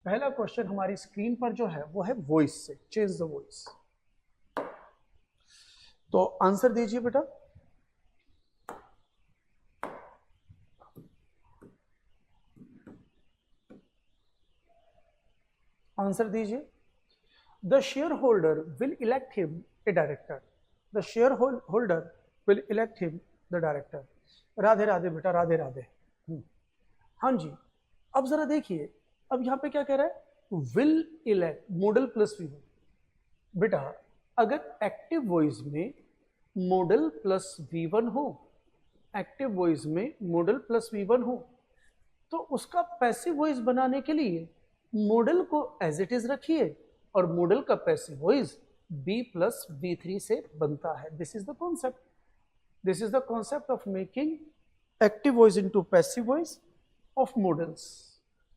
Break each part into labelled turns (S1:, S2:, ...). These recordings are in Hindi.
S1: पहला क्वेश्चन हमारी स्क्रीन पर जो है वो है वॉइस से, चेंज द वॉइस। तो आंसर दीजिए बेटा। आंसर दीजिए। The share holder will elect him a director. The share holder will elect him the director. Radhe Radhe बेटा, राधे राधे। हाँ जी। अब जरा देखिए, अब यहां पे क्या कह रहा है, will elect model plus V1. बेटा अगर एक्टिव वॉइस में मॉडल प्लस वी1 हो, एक्टिव वॉइस में मॉडल प्लस वी1 हो, तो उसका पैसिव वॉइस बनाने के लिए मॉडल को एज इट इज रखिए और मॉडल का passive voice B plus V3 से बनता है। This is the concept. This is the concept of making active voice into passive voice of models.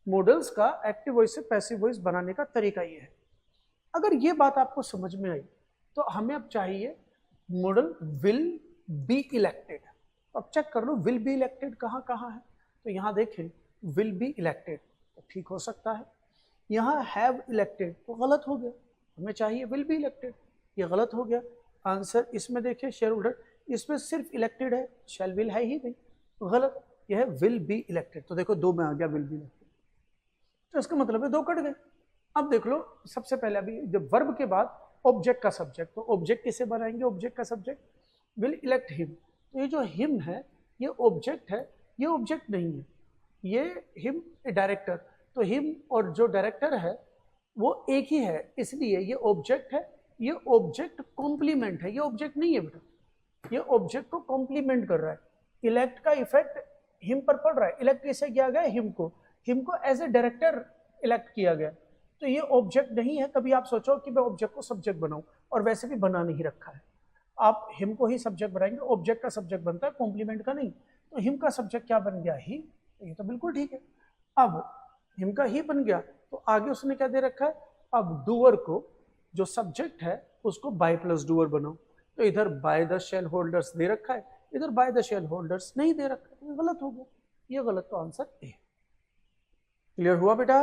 S1: Models का एक्टिव वॉइस से पैसिव वॉइस बनाने का तरीका ये है। अगर ये बात आपको समझ में आई तो हमें अब चाहिए मॉडल विल बी इलेक्टेड। अब चेक कर लो विल बी इलेक्टेड कहाँ कहाँ है। तो यहाँ देखें विल बी इलेक्टेड तो ठीक हो सकता है, यहाँ हैव इलेक्टेड तो गलत हो गया, हमें चाहिए विल बी इलेक्टेड, ये गलत हो गया। आंसर इसमें देखिए शेयर होल्डर, इसमें सिर्फ इलेक्टेड है, शैल विल है ही नहीं, तो गलत। यह है विल बी इलेक्टेड, तो देखो दो में आ गया विल बी इलेक्टेड, तो इसका मतलब है दो कट गए। अब देख लो, सबसे पहले अभी जब वर्ब के बाद ऑब्जेक्ट का सब्जेक्ट, तो ऑब्जेक्ट किसे बनाएंगे, ऑब्जेक्ट का सब्जेक्ट विल इलेक्ट हिम। तो ये जो हिम है ये ऑब्जेक्ट है, ये ऑब्जेक्ट नहीं है, ये हिम डायरेक्टर। तो हिम और जो डायरेक्टर है वो एक ही है, इसलिए ये ऑब्जेक्ट है, ये ऑब्जेक्ट कॉम्प्लीमेंट है, ये ऑब्जेक्ट नहीं है बेटा, ये ऑब्जेक्ट को कॉम्प्लीमेंट कर रहा है। इलेक्ट का इफेक्ट हिम पर पड़ रहा है, इलेक्ट किसे किया गया, हिम को एज ए डायरेक्टर इलेक्ट किया गया। तो ये ऑब्जेक्ट नहीं है। कभी आप सोचो कि मैं ऑब्जेक्ट को सब्जेक्ट बनाऊं, और वैसे भी बना नहीं रखा है, आप हिम को ही सब्जेक्ट बनाएंगे, ऑब्जेक्ट का सब्जेक्ट बनता है, कॉम्प्लीमेंट का नहीं। तो हिम का सब्जेक्ट क्या बन गया, ही। ये तो बिल्कुल ठीक है। अब हिम का ही बन गया तो आगे उसने क्या दे रखा है, अब डूअर को जो सब्जेक्ट है उसको बाय प्लस डूअर बनाओ। तो इधर बाय द शेल होल्डर्स दे रखा है, इधर बाय द शेल होल्डर्स नहीं दे रखा है, गलत हो गया, ये गलत। तो आंसर ए। क्लियर हुआ बेटा?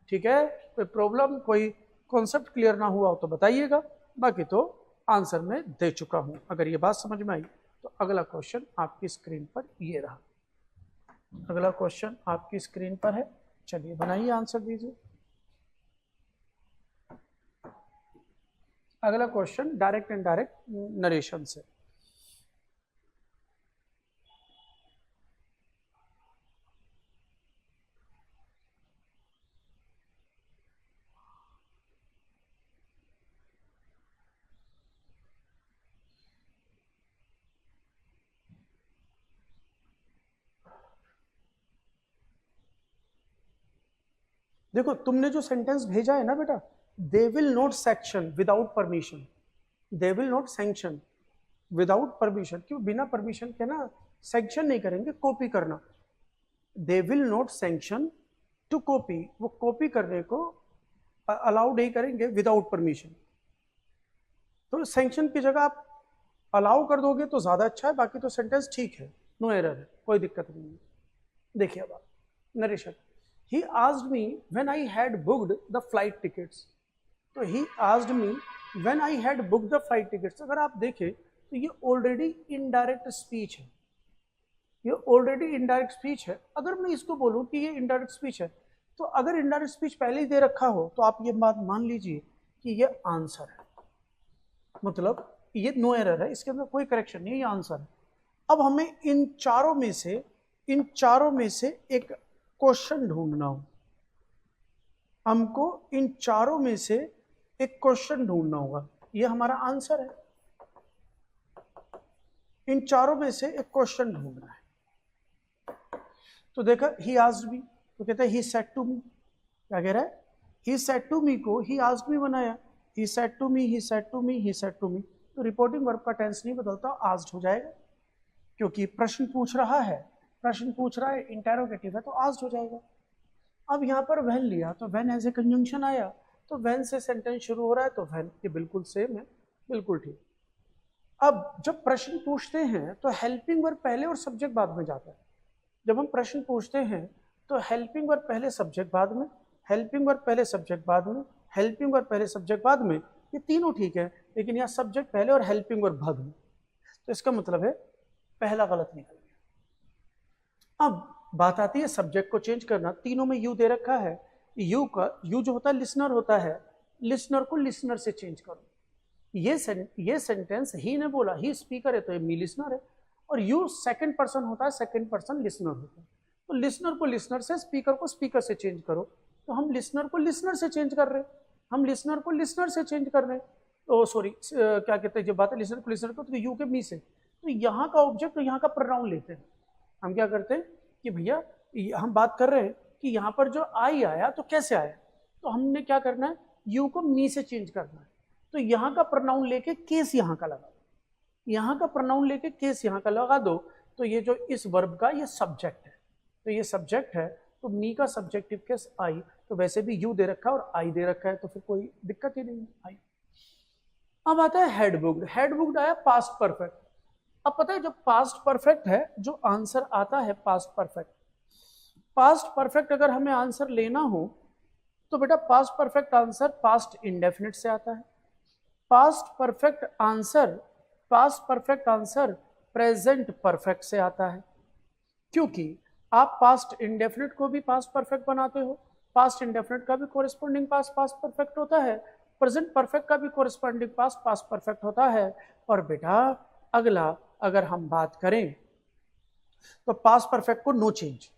S1: ठीक है, कोई प्रॉब्लम, कोई कॉन्सेप्ट क्लियर ना हुआ हो तो बताइएगा, बाकी तो आंसर में दे चुका हूं। अगर ये बात समझ में आई तो अगला क्वेश्चन आपकी स्क्रीन पर ये रहा। अगला क्वेश्चन आपकी स्क्रीन पर है, चलिए बनाइए, आंसर दीजिए। अगला question direct and direct narration से। देखो तुमने जो सेंटेंस भेजा है ना बेटा, दे will not sanction without permission, they will not sanction without permission, क्यों बिना परमिशन के ना सैंक्शन नहीं करेंगे, कॉपी करना। They will not sanction to copy, वो कॉपी करने को अलाउ नहीं करेंगे विदाउट परमिशन। तो सैंक्शन की जगह आप अलाउ कर दोगे तो ज्यादा अच्छा है, बाकी तो सेंटेंस ठीक है, नो एरर है, कोई दिक्कत नहीं है। देखिए अब narration, he asked me when I had booked the flight tickets। तो he asked me when I had booked the flight tickets, अगर आप देखें तो ये ऑलरेडी इनडायरेक्ट स्पीच है, ये ऑलरेडी इनडायरेक्ट स्पीच है। अगर मैं इसको बोलूं कि ये इनडायरेक्ट स्पीच है, तो अगर इनडायरेक्ट स्पीच पहले ही दे रखा हो तो आप ये बात मान लीजिए कि ये आंसर है, मतलब ये नो एरर है, इसके अंदर कोई करेक्शन नहीं है, ये आंसर है। अब हमें इन चारों में से एक क्वेश्चन ढूंढना हो, हमको इन चारों में से एक क्वेश्चन ढूंढना होगा, ये हमारा आंसर है। इन चारों में से एक क्वेश्चन ढूंढना है। तो देखा ही आस्क्ड मी, तो कहता है ही सेड टू मी, क्या कह रहा है, ही सेड टू मी को ही आस्क्ड मी बनाया, he said to me, he said to me, he said to me. तो रिपोर्टिंग वर्ब का टेंस नहीं बदलता, आस्क्ड हो जाएगा, क्योंकि प्रश्न पूछ रहा है, प्रश्न पूछ रहा है, इंटेरोगेटिव है तो आस्क्ड हो जाएगा। अब यहाँ पर व्हेन लिया तो व्हेन एज ए कंजंक्शन आया, तो व्हेन से सेंटेंस शुरू हो रहा है तो व्हेन, ये बिल्कुल सेम है, बिल्कुल ठीक। अब जब प्रश्न पूछते हैं तो हेल्पिंग वर्ब पहले और सब्जेक्ट बाद में जाता है। जब हम प्रश्न पूछते हैं तो हेल्पिंग वर्ब पहले, सब्जेक्ट बाद में, हेल्पिंग वर्ब पहले सब्जेक्ट बाद में, हेल्पिंग वर्ब पहले सब्जेक्ट बाद में, ये तीनों ठीक है, लेकिन यहाँ सब्जेक्ट पहले और हेल्पिंग वर्ब बाद में, तो इसका मतलब है पहला गलत निकल गया। अब बात आती है सब्जेक्ट को चेंज करना। तीनों में यू दे रखा है, यू जो होता है लिसनर होता है, लिसनर को लिसनर से चेंज करो। ये सेंटेंस ही ने बोला, ही स्पीकर है तो ये मी लिसनर है, और यू सेकंड पर्सन होता है, सेकंड पर्सन लिसनर होता है, तो लिसनर को लिसनर से, स्पीकर को स्पीकर से चेंज करो। तो हम लिसनर को लिसनर से चेंज कर रहे हैं, हम लिसनर को लिसनर से चेंज कर रहे हैं, तो सॉरी क्या कहते हैं, जब बात है लिसनर को लिसनर को, तो यू के मी से, तो यहाँ का ऑब्जेक्ट तो यहाँ का प्रोनाउन लेते हैं। हम क्या करते हैं कि भैया हम बात कर रहे हैं कि यहाँ पर जो आई आया तो कैसे आया, तो हमने क्या करना है, यू को मी से चेंज करना है, तो यहाँ का प्रोनाउन लेके केस यहाँ का लगा दो, यहाँ का प्रोनाउन लेके केस यहाँ का लगा दो, तो ये जो इस वर्ब का ये सब्जेक्ट है, तो ये सब्जेक्ट है, तो मी का सब्जेक्टिव केस आई, तो वैसे भी यू दे रखा है और आई दे रखा है, तो फिर कोई दिक्कत ही नहीं है, आई। अब आता है हेड बुक्ड। हेड बुक्ड आया पास्ट परफेक्ट। अब पता है जो पास्ट परफेक्ट है, जो आंसर आता है पास्ट परफेक्ट, पास्ट परफेक्ट अगर हमें आंसर लेना हो तो बेटा past perfect answer past indefinite से आता है, past perfect answer present perfect से आता है, क्योंकि आप पास्ट इंडेफिनिट को भी पास्ट परफेक्ट बनाते हो, पास्ट इंडेफिनिट का भी कोरिस्पोंडिंग पास्ट पास्ट परफेक्ट होता है, प्रेजेंट परफेक्ट का भी कोरिस्पोंडिंग पास्ट पास्ट परफेक्ट होता है। और बेटा अगला अगर हम बात करें तो पास्ट परफेक्ट को नो चेंज,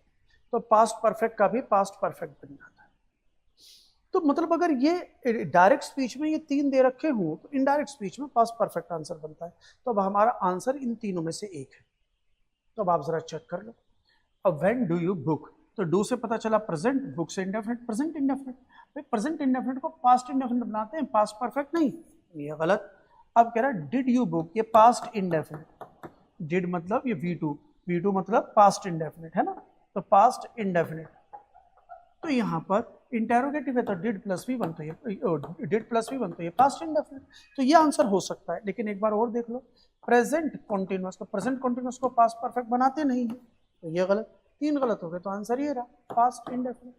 S1: तो पास्ट परफेक्ट का भी पास्ट परफेक्ट बन जाता है। तो मतलब अगर ये डायरेक्ट स्पीच में ये तीन दे रखे हों तो इनडायरेक्ट स्पीच में पास्ट परफेक्ट आंसर बनता है। तो अब हमारा आंसर इन तीनों में से एक है, तो अब आप जरा चेक कर लो। अब व्हेन डू यू बुक, तो डू से पता चला प्रेजेंट, बुक से इंडेफिनिट, प्रेजेंट इंडेफिनिट, भाई प्रेजेंट इंडेफिनिट को पास्ट इंडेफिनिट बनाते हैं, पास्ट परफेक्ट नहीं, ये गलत। अब कह रहा है डिड यू बुक, ये पास्ट इंडेफिनिट, डिड मतलब ये V2, V2 मतलब पास्ट इंडेफिनिट है ना, तो पास्ट इंडेफिनिट, तो यहाँ पर इंटेरोगेटिव है तो डिड प्लस V1, तो ये डिड प्लस V1 तो ये पास्ट इंडेफिनिट, तो ये आंसर हो सकता है। लेकिन एक बार और देख लो, प्रेजेंट कॉन्टिन्यूअस, तो प्रेजेंट कॉन्टिन्यूअस को पास्ट परफेक्ट बनाते नहीं है, तो ये गलत, तीन गलत हो गए, तो आंसर ये रहा पास्ट इंडेफिनिट।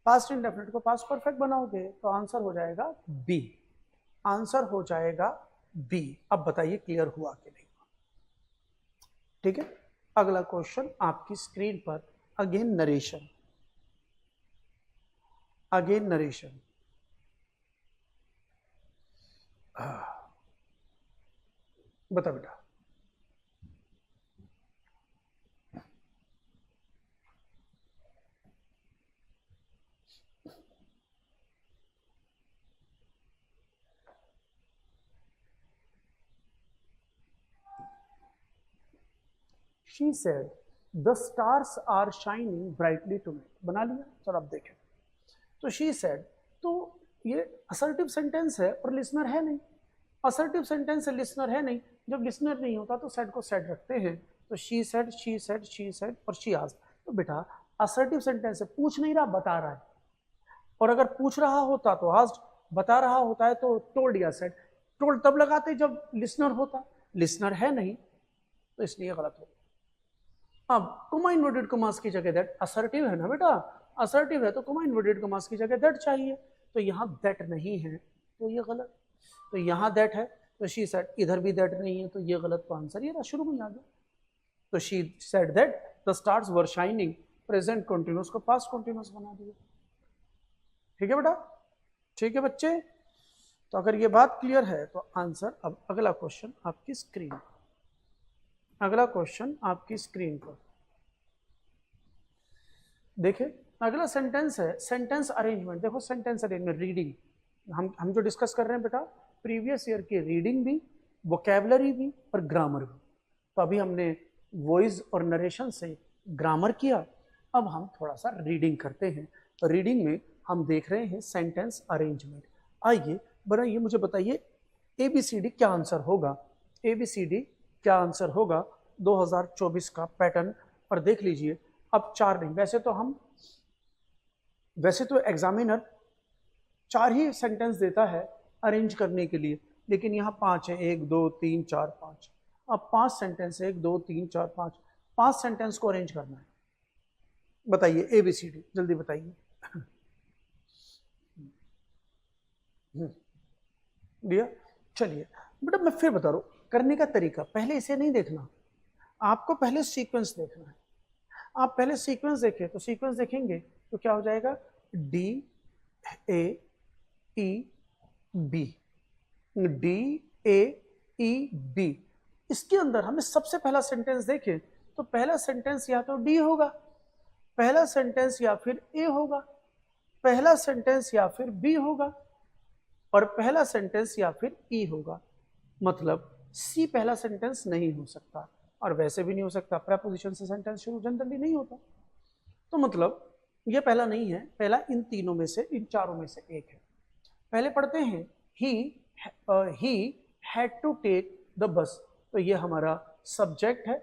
S1: पास्ट इंडेफिनिट को पास्ट परफेक्ट बनाओगे तो आंसर हो जाएगा बी, आंसर हो जाएगा बी। अब बताइए क्लियर हुआ कि नहीं? ठीक है, अगला क्वेश्चन आपकी स्क्रीन पर, अगेन नरेशन, अगेन नरेशन। बता बेटा, She said, the stars are shining brightly tonight. बना लिया? चलो अब देखें। तो she said, तो ये असर्टिव सेंटेंस है और लिसनर है नहीं, असर्टिव सेंटेंस है लिसनर है नहीं, जब लिसनर नहीं होता तो सेड को सेड रखते हैं, तो she said, she said, she said और she asked। तो बेटा असर्टिव सेंटेंस है, पूछ नहीं रहा बता रहा है, और अगर पूछ रहा होता तो asked, बता रहा होता है तो told या said। told तब लगाते जब लिसनर होता, लिसनर है नहीं तो इसलिए गलत हो। अब कोमा इन्वर्टेड कॉमास की जगह दैट, असर्टिव है ना बेटा, असर्टिव है तो कोमा इन्वर्टेड कॉमास की जगह दैट चाहिए, तो यहाँ दैट नहीं है तो ये गलत, तो यहाँ दैट है तो शी सेड, इधर भी दैट नहीं है तो ये गलत, तो आंसर ये रहा, शुरू में आ गया। तो she said that the stars were shining, present continuous को पास्ट कंटीन्यूअस बना दिया। ठीक है बेटा, ठीक है बच्चे, तो अगर ये बात क्लियर है तो आंसर। अब अगला क्वेश्चन आपकी स्क्रीन, अगला क्वेश्चन आपकी स्क्रीन पर देखिए। अगला सेंटेंस है सेंटेंस अरेंजमेंट। देखो सेंटेंस अरेंजमेंट, रीडिंग, हम जो डिस्कस कर रहे हैं बेटा, प्रीवियस ईयर की रीडिंग भी, वोकैबुलरी भी और ग्रामर भी। तो अभी हमने वॉइस और नरेशन से ग्रामर किया, अब हम थोड़ा सा रीडिंग करते हैं। तो रीडिंग में हम देख रहे हैं सेंटेंस अरेंजमेंट। आइए बनाइए, मुझे बताइए ABCD क्या आंसर होगा, ABCD क्या आंसर होगा 2024 का पैटर्न। और देख लीजिए, अब 4 नहीं, वैसे तो एग्जामिनर 4 ही सेंटेंस देता है अरेंज करने के लिए, लेकिन यहाँ 5 है, 1 2 3 4 5। अब 5 सेंटेंस, 1 2 3 4 5 सेंटेंस को अरेंज करना है। बताइए ABCD, जल्दी बताइए। दिया। चलिए बेटा मैं फिर बता रहा हूँ करने का तरीका, पहले इसे नहीं देखना, आपको पहले सीक्वेंस देखना है। आप पहले सीक्वेंस देखें तो सीक्वेंस देखेंगे तो क्या हो जाएगा, D A E B, D A E B. इसके अंदर हमें सबसे पहला सेंटेंस देखें तो पहला सेंटेंस या तो डी होगा, पहला सेंटेंस या फिर ए होगा, पहला सेंटेंस या फिर बी होगा, और पहला सेंटेंस या फिर ई होगा। मतलब सी पहला सेंटेंस नहीं हो सकता, और वैसे भी नहीं हो सकता, प्रेपोजिशन से सेंटेंस शुरू जनरली नहीं होता। तो मतलब ये पहला नहीं है, पहला इन तीनों में से, इन चारों में से एक है। पहले पढ़ते हैं he had to take the bus. तो ये हमारा सब्जेक्ट है,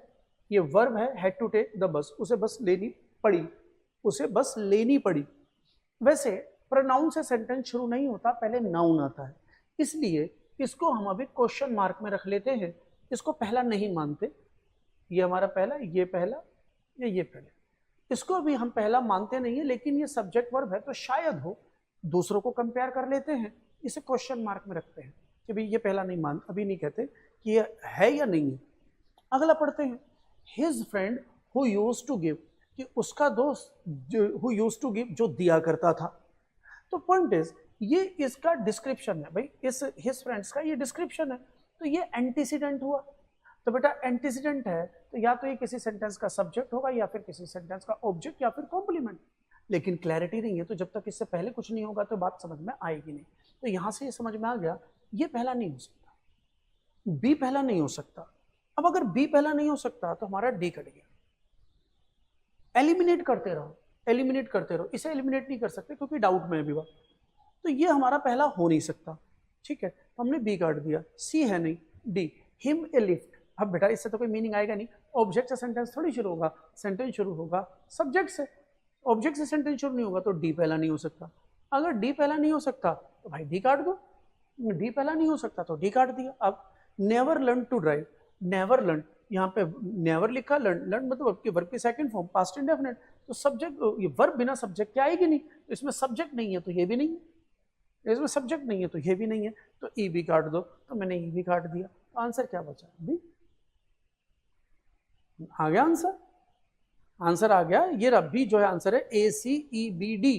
S1: ये वर्ब है, had to take the bus, उसे बस लेनी पड़ी, उसे बस लेनी पड़ी। वैसे प्रोनाउन से सेंटेंस शुरू नहीं होता, पहले नाउन आता है, इसलिए इसको हम अभी क्वेश्चन मार्क में रख लेते हैं, इसको पहला नहीं मानते। ये हमारा पहला, ये पहला, ये पहले, इसको भी हम पहला मानते नहीं है, लेकिन ये सब्जेक्ट वर्ब है तो शायद हो, दूसरों को कंपेयर कर लेते हैं, इसे क्वेश्चन मार्क में रखते हैं कि भाई ये पहला नहीं मान, अभी नहीं कहते कि ये है या नहीं है। अगला पढ़ते हैं, his friend who used to give, कि उसका दोस्त हु यूज्ड टू गिव, जो दिया करता था। तो पॉइंट इज ये इसका डिस्क्रिप्शन है भाई, इस हिज फ्रेंड्स का ये डिस्क्रिप्शन है, तो ये एंटीसीडेंट हुआ। तो बेटा एंटीसीडेंट है तो या तो ये किसी सेंटेंस का सब्जेक्ट होगा या फिर किसी सेंटेंस का ऑब्जेक्ट या फिर कॉम्प्लीमेंट, लेकिन क्लैरिटी नहीं है, तो जब तक इससे पहले कुछ नहीं होगा तो बात समझ में आएगी नहीं। तो यहां से ये समझ में आ गया ये पहला नहीं हो सकता, बी पहला नहीं हो सकता। अब अगर बी पहला नहीं हो सकता तो हमारा डी कट गया। एलिमिनेट करते रहो, एलिमिनेट करते रहो, इसे एलिमिनेट नहीं कर सकते क्योंकि डाउट में भी, तो ये हमारा पहला हो नहीं सकता। ठीक है, तो हमने बी काट दिया, सी है नहीं, डी, हिम ए लिफ्ट। अब बेटा इससे तो कोई मीनिंग आएगा नहीं, ऑब्जेक्ट से सेंटेंस थोड़ी शुरू होगा, सेंटेंस शुरू होगा सब्जेक्ट से, ऑब्जेक्ट से सेंटेंस शुरू नहीं होगा, तो डी पहला नहीं हो सकता। अगर डी पहला नहीं हो सकता तो भाई डी काट दो, डी पहला नहीं हो सकता तो डी काट दिया। अब never learn to drive, never learn, यहाँ पे नेवर लिखा, लर्न, लर्न मतलब वर्ब की सेकंड फॉर्म पास्ट इंडेफिनिट, तो सब्जेक्ट, ये वर्ब बिना सब्जेक्ट के आएगी नहीं, इसमें सब्जेक्ट नहीं है तो ये भी नहीं है, इसमें सब्जेक्ट नहीं है तो ये भी नहीं है, तो ई भी काट दो, तो मैंने ई भी काट दिया। तो आंसर क्या बचा, बी। आ गया आंसर, आंसर आ गया, ये रहा बी जो है आंसर है, ए सी ई बी डी,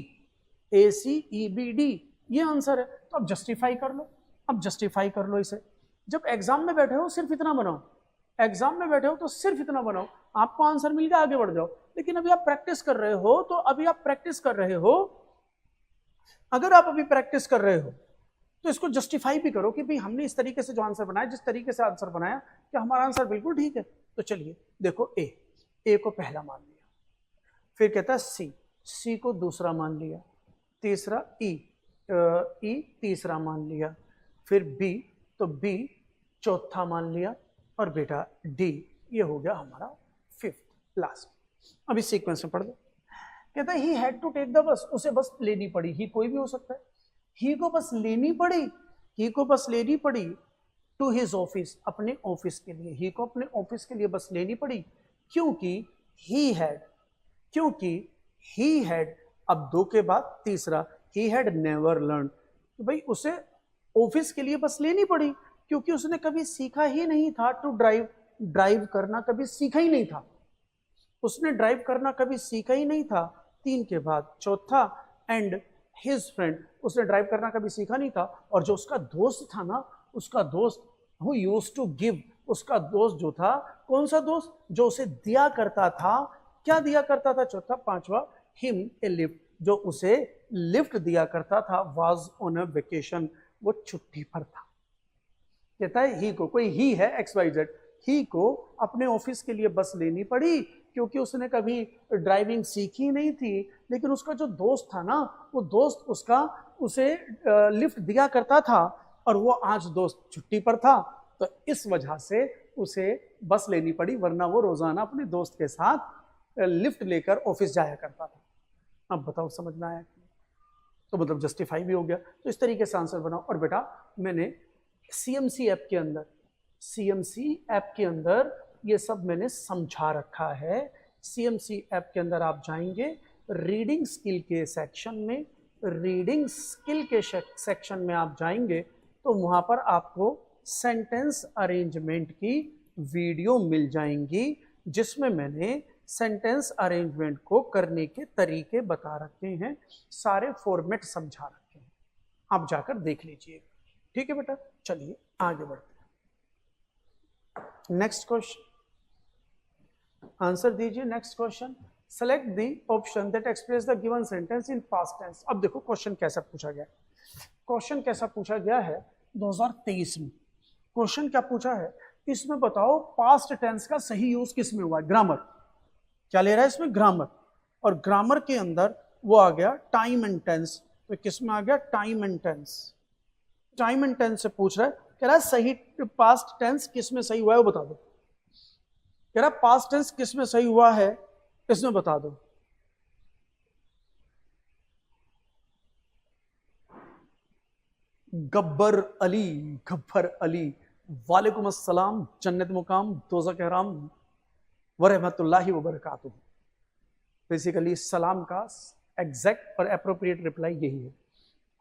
S1: ए सी ई बी डी, ये आंसर है। तो अब जस्टिफाई कर लो, अब जस्टिफाई कर लो इसे। जब एग्जाम में बैठे हो सिर्फ इतना बनाओ, एग्जाम में बैठे हो तो सिर्फ इतना बनाओ, आपको आंसर मिल गया, आगे बढ़ जाओ। लेकिन अभी आप प्रैक्टिस कर रहे हो, तो अभी आप प्रैक्टिस कर रहे हो, अगर आप अभी प्रैक्टिस कर रहे हो तो इसको जस्टिफाई भी करो कि भाई हमने इस तरीके से जो आंसर बनाया, जिस तरीके से आंसर बनाया, क्या हमारा आंसर बिल्कुल ठीक है। तो चलिए देखो, ए को पहला मान लिया, फिर कहता है सी को दूसरा मान लिया, तीसरा ई तीसरा मान लिया, फिर बी, तो बी चौथा मान लिया, और बेटा डी, ये हो गया हमारा फिफ्थ लास्ट। अभी सीक्वेंस में पढ़ दो। कहता है he had to take the bus, उसे बस लेनी पड़ी, ही कोई भी हो सकता है, ही को बस लेनी पड़ी, ही को बस लेनी पड़ी टू हिज ऑफिस, अपने ऑफिस के लिए, ही को अपने ऑफिस के लिए बस लेनी पड़ी, क्योंकि ही हैड, क्योंकि ही हैड, अब दो के बाद तीसरा, ही हैड नेवर लर्न, तो भाई उसे ऑफिस के लिए बस लेनी पड़ी क्योंकि उसने कभी सीखा ही नहीं था टू ड्राइव, ड्राइव करना कभी सीखा ही नहीं था, उसने ड्राइव करना कभी सीखा ही नहीं था। तीन के बाद चौथा, एंड हिज फ्रेंड, उसने ड्राइव करना कभी सीखा नहीं था, और जो उसका दोस्त था ना, उसका दोस्त हु यूज्ड टू गिव, उसका दोस्त जो था, कौन सा दोस्त, जो उसे दिया करता था, क्या दिया करता था, चौथा। पांचवा, हिम ए लिफ्ट, जो उसे लिफ्ट दिया करता था, वाज ऑन अ वेकेशन, वो छुट्टी पर था। कहता है ही को, कोई ही है XYZ, ही को अपने ऑफिस के लिए बस लेनी पड़ी क्योंकि उसने कभी ड्राइविंग सीखी नहीं थी, लेकिन उसका जो दोस्त था ना, वो दोस्त उसका उसे लिफ्ट दिया करता था, और वो आज दोस्त छुट्टी पर था, तो इस वजह से उसे बस लेनी पड़ी, वरना वो रोजाना अपने दोस्त के साथ लिफ्ट लेकर ऑफिस जाया करता था। अब बताओ समझ में आया, तो मतलब जस्टिफाई भी हो गया। तो इस तरीके से आंसर बनाओ। और बेटा मैंने CMC ऐप के अंदर, CMC ऐप के अंदर ये सब मैंने समझा रखा है। CMC ऐप के अंदर आप जाएंगे, रीडिंग स्किल के सेक्शन में रीडिंग स्किल के सेक्शन में आप जाएंगे तो वहां पर आपको सेंटेंस अरेंजमेंट की वीडियो मिल जाएंगी, जिसमें मैंने सेंटेंस अरेंजमेंट को करने के तरीके बता रखे हैं, सारे फॉर्मेट समझा रखे हैं, आप जाकर देख लीजिए। ठीक है बेटा, चलिए आगे बढ़ते हैं। नेक्स्ट क्वेश्चन, आंसर दीजिए। Next question, select the option that express the given sentence in past tense. अब देखो क्वेश्चन कैसा पूछा गया, क्वेश्चन कैसा पूछा गया है 2023 में। क्वेश्चन क्या पूछा है, इसमें बताओ पास्ट टेंस का सही यूज किस में हुआ है। ग्रामर क्या ले रहा है इसमें, ग्रामर, और ग्रामर के अंदर वो आ गया टाइम एंड टेंस, तो किस में आ गया, time and tense. Time and tense से पूछ रहा है, कह रहा है सही पास्ट टेंस किस में सही हुआ है वो बता दो। कह रहा है पास्ट टेंस किस में सही हुआ है, इसमें बता दो। गब्बर अली, गब्बर अली, वालेकुम अस्सलाम, जन्नत मुकाम, दोज़ख हराम व रहमतुल्लाहि व बरकातुहू। बेसिकली सलाम का एग्जैक्ट और एप्रोप्रिएट रिप्लाई यही है।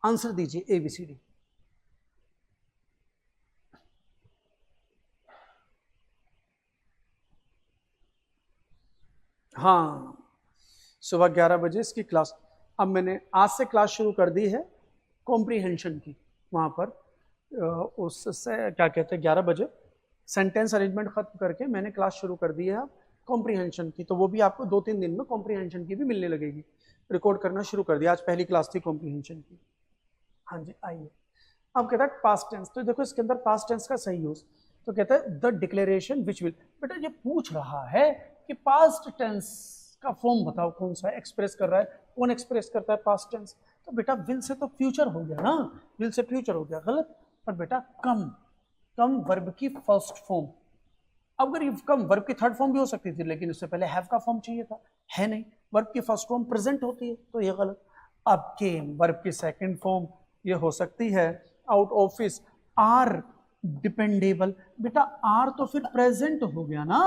S1: आंसर दीजिए ABCD। हाँ, सुबह 11 बजे इसकी क्लास। अब मैंने आज से क्लास शुरू कर दी है कॉम्प्रीहेंशन की, वहाँ पर उससे क्या कहते हैं 11 बजे सेंटेंस अरेंजमेंट खत्म करके मैंने क्लास शुरू कर दी है कॉम्प्रीहेंशन की, तो वो भी आपको 2-3 दिन में कॉम्प्रीहेंशन की भी मिलने लगेगी। रिकॉर्ड करना शुरू कर दिया, आज पहली क्लास थी कॉम्प्रीहेंशन की। हाँ जी, आइए। अब कहता है पास्ट टेंस, तो देखो इसके अंदर पास्ट टेंस का सही यूज, तो कहता है द डिक्लेरेशन विच विल। बेटा ये पूछ रहा है कि पास्ट टेंस का फॉर्म बताओ कौन सा है, एक्सप्रेस कर रहा है, कौन एक्सप्रेस करता है पास्ट टेंस। तो बेटा विल से तो फ्यूचर हो गया ना, विल से फ्यूचर हो गया, गलत। पर बेटा कम, कम वर्ब की फर्स्ट फॉर्म। अब अगर कम वर्ब की थर्ड फॉर्म भी हो सकती थी, लेकिन उससे पहले हैव का फॉर्म चाहिए था, है नहीं, वर्ब की फर्स्ट फॉर्म प्रेजेंट होती है, तो ये गलत। अब केम वर्ब की सेकंड फॉर्म ये हो सकती है आउट ऑफिस, आर डिपेंडेबल। बेटा आर तो फिर प्रेजेंट हो गया ना,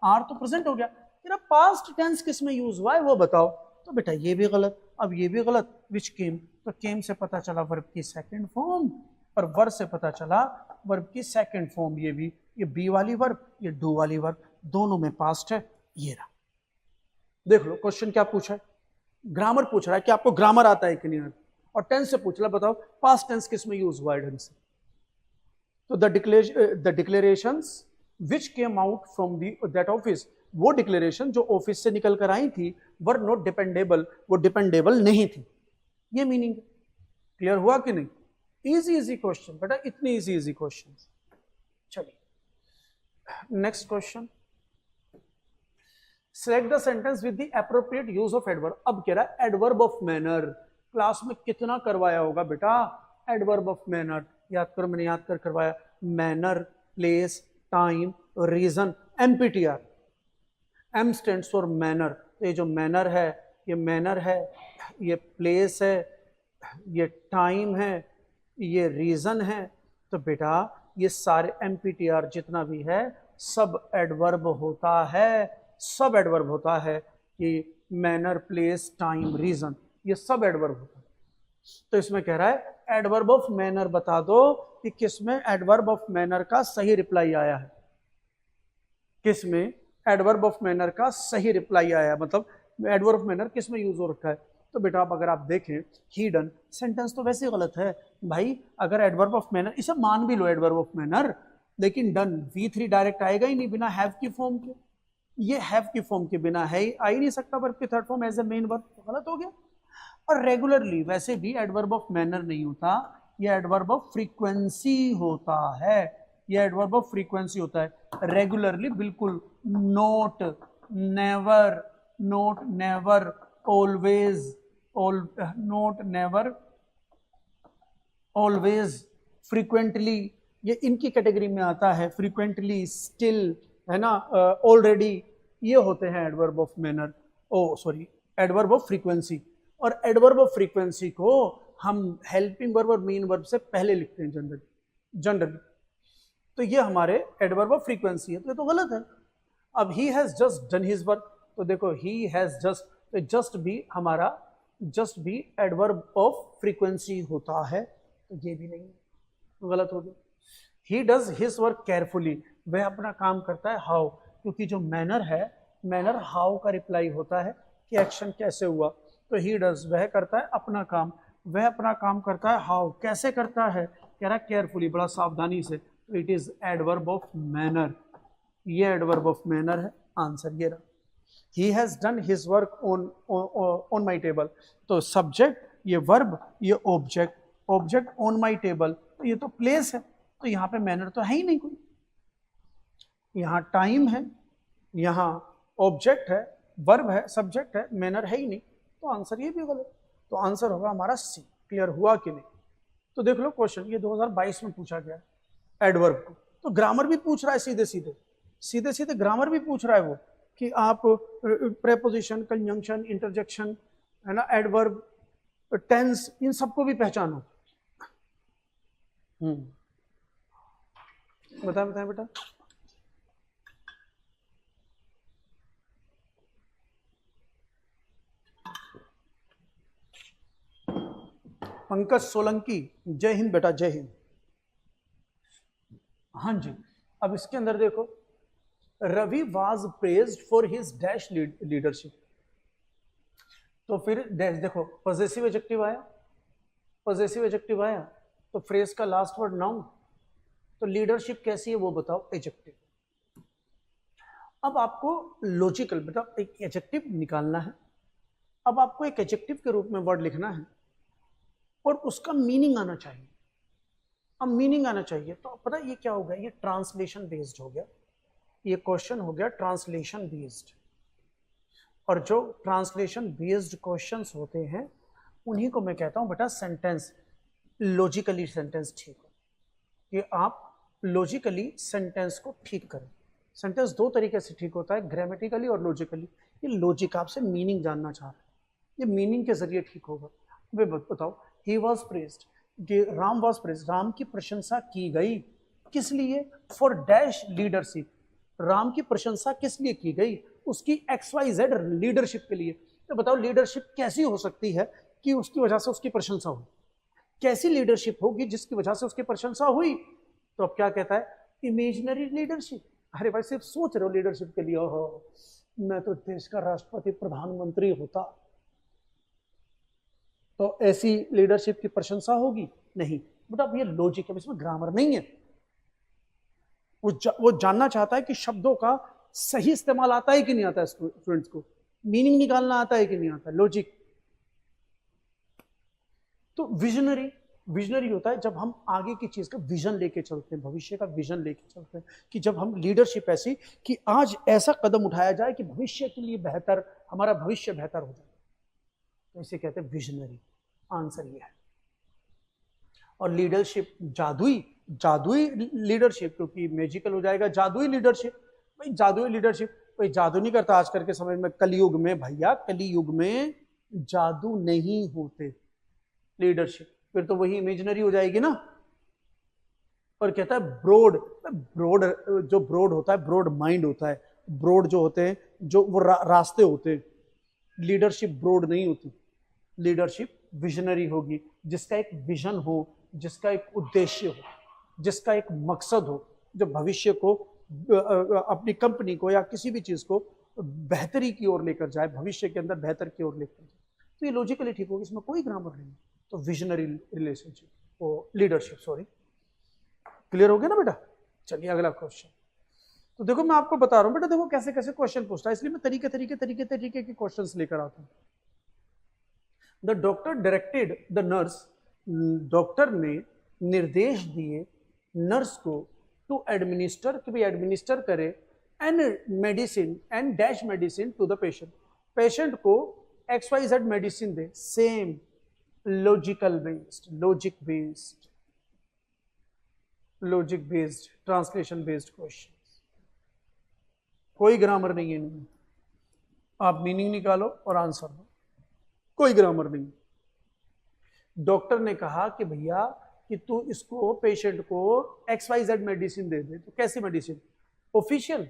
S1: आर तो प्रेजेंट हो गया, तेरा पास्ट टेंस किस में यूज हुआ है वो बताओ। तो बेटा ये भी गलत, अब ये भी गलत। विच केम, तो केम से पता चला वर्ब की सेकंड फॉर्म, और वर से पता चला वर्ब की सेकंड फॉर्म, ये भी, ये बी वाली वर्ब, ये डू वाली वर्ब, दोनों में पास्ट है। ये रहा, देख लो क्वेश्चन क्या पूछा है, ग्रामर पूछ रहा है कि आपको ग्रामर आता है कि नहीं आता, और टेंस से पूछ रहा है बताओ पास्ट टेंस किस में यूज हुआ है ढंग से। तो the declarations which came out from that office, वो डिक्लेरेशन जो ऑफिस से निकल कर आई थी, वर नॉट डिपेंडेबल, वो डिपेंडेबल नहीं थी। ये मीनिंग क्लियर हुआ कि नहीं। इजी इजी क्वेश्चन बेटा, इतनी इजी इजी क्वेश्चन। चलिए next question, select the sentence with the appropriate use of adverb. अब कह रहा है एडवर्ब ऑफ मैनर, क्लास में कितना करवाया होगा बेटा एडवर्ब ऑफ मैनर, याद करो, मैंने याद कर करवाया, manner, place, time, reason, MPTR। M stands for manner, ये जो मैनर है, ये मैनर है, ये प्लेस है, ये टाइम है, ये रीजन है। तो बेटा ये सारे MPTR जितना भी है सब एडवर्ब होता है, सब एडवर्ब होता है कि मैनर, प्लेस, टाइम, रीजन, ये सब एडवर्ब होता है। तो इसमें कह रहा है एडवर्ब ऑफ मैनर बता दो कि किसमें एडवर्ब ऑफ मैनर का सही रिप्लाई आया है, किसमें एडवर्ब ऑफ मैनर का सही रिप्लाई आया, मतलब एडवर्ब ऑफ मैनर किसमें यूज हो रखा है। तो बेटा अब अगर आप देखें ही डन, सेंटेंस तो वैसे गलत है भाई, अगर एडवर्ब ऑफ मैनर, इसे मान भी लो एडवर्ब ऑफ मैनर, लेकिन डन V3 डायरेक्ट आएगा ही नहीं बिना हैव की फॉर्म के, ये हैव की फॉर्म के बिना है ही आ ही नहीं सकता वर्ब की third form as a main verb, तो गलत हो गया। और रेगुलरली वैसे भी एडवर्ब ऑफ मैनर नहीं होता, ये एडवर्ब ऑफ फ्रीक्वेंसी होता है, ये एडवर्ब ऑफ फ्रीक्वेंसी होता है। रेगुलरली बिल्कुल, note, never, note never, always, note never, always, frequently, ये इनकी कैटेगरी में आता है। फ्रीक्वेंटली, स्टिल, है ना, ऑलरेडी, ये होते हैं adverb of manner, adverb of frequency. और एडवर्ब ऑफ फ्रीक्वेंसी को हम हेल्पिंग वर्ब और मेन वर्ब से पहले लिखते हैं जनरली। तो ये हमारे एडवर्ब ऑफ फ्रीक्वेंसी है, तो ये तो गलत है। अब he has just done his work, तो देखो ही हैज जस्ट, तो जस्ट भी हमारा जस्ट भी एडवर्ब ऑफ फ्रीक्वेंसी होता है, तो ये भी नहीं, गलत हो गया। He does his work carefully, वह अपना काम करता है हाउ, क्योंकि जो मैनर है, मैनर हाउ का रिप्लाई होता है कि एक्शन कैसे हुआ, तो ही डज वह करता है अपना काम, वह अपना काम करता है हाउ कैसे करता है, कह रहा है केयरफुली बड़ा सावधानी से, तो it is adverb of manner, ये एडवर्ब ऑफ मैनर है, आंसर ये रहा। He has done his work on my table, तो सब्जेक्ट ये वर्ब ये object, object on my table, तो ये तो प्लेस है, तो यहाँ पे मैनर तो है ही नहीं कोई, यहाँ टाइम है, यहाँ ऑब्जेक्ट है, वर्ब है, सब्जेक्ट है, मैनर है ही नहीं, तो आंसर ये भी गलत, तो आंसर होगा हमारा सी। क्लियर हुआ कि नहीं? तो देख लो क्वेश्चन ये 2022 में पूछा गया एडवर्ब को, तो ग्रामर भी पूछ रहा है, सीधे सीधे ग्रामर भी पूछ रहा है वो, कि आप प्रेपोजिशन, कंजंक्शन, इंटरजेक्शन, है ना, एडवर्ब, टेंस, इन सबको भी पहचानो। बताएं बेटा। पंकज सोलंकी, जय हिंद बेटा, जय हिंद। हाँ जी, अब इसके अंदर देखो, Ravi was praised for his dash leadership, तो फिर डैश देखो, पॉजेसिव एडजेक्टिव आया, पॉजेसिव एडजेक्टिव आया, तो फ्रेज का लास्ट वर्ड नाउन, तो लीडरशिप कैसी है वो बताओ, एडजेक्टिव। अब आपको लॉजिकल बेटा एक एडजेक्टिव निकालना है, अब आपको एक एडजेक्टिव के रूप में वर्ड लिखना है और उसका मीनिंग आना चाहिए। अब मीनिंग आना चाहिए तो पता ये क्या हो गया, ये ट्रांसलेशन बेस्ड हो गया, ये क्वेश्चन हो गया ट्रांसलेशन बेस्ड, और जो ट्रांसलेशन बेस्ड क्वेश्चंस होते हैं उन्हीं को मैं कहता हूं बेटा सेंटेंस, लॉजिकली सेंटेंस ठीक हो, कि आप लॉजिकली सेंटेंस को ठीक करें। सेंटेंस दो तरीके से ठीक होता है, ग्रामेटिकली और लॉजिकली। ये लॉजिक आपसे मीनिंग जानना चाह रहा है, ये मीनिंग के जरिए ठीक होगा। वे बताओ, he was praised, Ram was praised, Ram की प्रशंसा की गई, किस लिए, फॉर डैश लीडरशिप, राम की प्रशंसा किस लिए की गई, उसकी XYZ लीडरशिप के लिए। तो बताओ लीडरशिप कैसी हो सकती है कि उसकी वजह से उसकी प्रशंसा हो, कैसी लीडरशिप होगी जिसकी वजह से उसकी प्रशंसा हुई, तो अब क्या कहता है, इमेजिनरी लीडरशिप। अरे भाई सिर्फ सोच रहे हो लीडरशिप के लिए, ओहो मैं तो देश का राष्ट्रपति प्रधानमंत्री होता, तो ऐसी लीडरशिप की प्रशंसा होगी नहीं। बट अब ये लॉजिक है, इसमें ग्रामर नहीं है, वो जानना चाहता है कि शब्दों का सही इस्तेमाल आता है कि नहीं आता है, स्टूडेंट्स को मीनिंग निकालना आता है कि नहीं आता है, लॉजिक। तो विजनरी होता है जब हम आगे की चीज का विजन लेके चलते हैं, भविष्य का विजन लेके चलते हैं, कि जब हम लीडरशिप ऐसी कि आज ऐसा कदम उठाया जाए कि भविष्य के लिए बेहतर, हमारा भविष्य बेहतर हो जाए, तो इसे कहते हैं विजनरी। आंसर ये है। और लीडरशिप जादुई लीडरशिप, क्योंकि मैजिकल हो जाएगा, जादुई लीडरशिप। भाई जादुई लीडरशिप कोई जादू नहीं करता आजकल के समय में, कलयुग में भैया, कलयुग में जादू नहीं होते लीडरशिप, फिर तो वही इमेजिनरी हो जाएगी ना। और कहता है ब्रॉड जो ब्रॉड होता है, ब्रॉड माइंड होता है, ब्रॉड जो होते हैं, जो वो रास्ते होते हैं, लीडरशिप ब्रॉड नहीं होती, लीडरशिप विजनरी होगी, जिसका एक विजन हो, जिसका एक उद्देश्य हो, जिसका एक मकसद हो, जो भविष्य को, अपनी कंपनी को या किसी भी चीज को बेहतरी की ओर लेकर जाए, भविष्य के अंदर बेहतर की ओर लेकर जाए, तो ये लॉजिकली ठीक होगी, इसमें कोई ग्रामर नहीं। तो विजनरी रिलेशनशिप, वो लीडरशिप, सॉरी। क्लियर हो गया ना बेटा? चलिए अगला क्वेश्चन। तो देखो मैं आपको बता रहा हूं बेटा, देखो कैसे कैसे क्वेश्चन पूछता है, इसलिए मैं तरीके के क्वेश्चंस लेकर आता हूं। The doctor directed the nurse, doctor ने निर्देश दिए नर्स को टू एडमिनिस्टर, कि भाई एडमिनिस्टर करे and medicine and dash medicine to the patient, patient को XYZ मेडिसिन दे। Same logical based, logic based, translation based question, कोई ग्रामर नहीं है इनमें, आप मीनिंग निकालो और आंसर दो, कोई ग्रामर नहीं। डॉक्टर ने कहा कि भैया कि तू इसको, पेशेंट को XYZ मेडिसिन दे दे, तो कैसी मेडिसिन, ऑफिशियल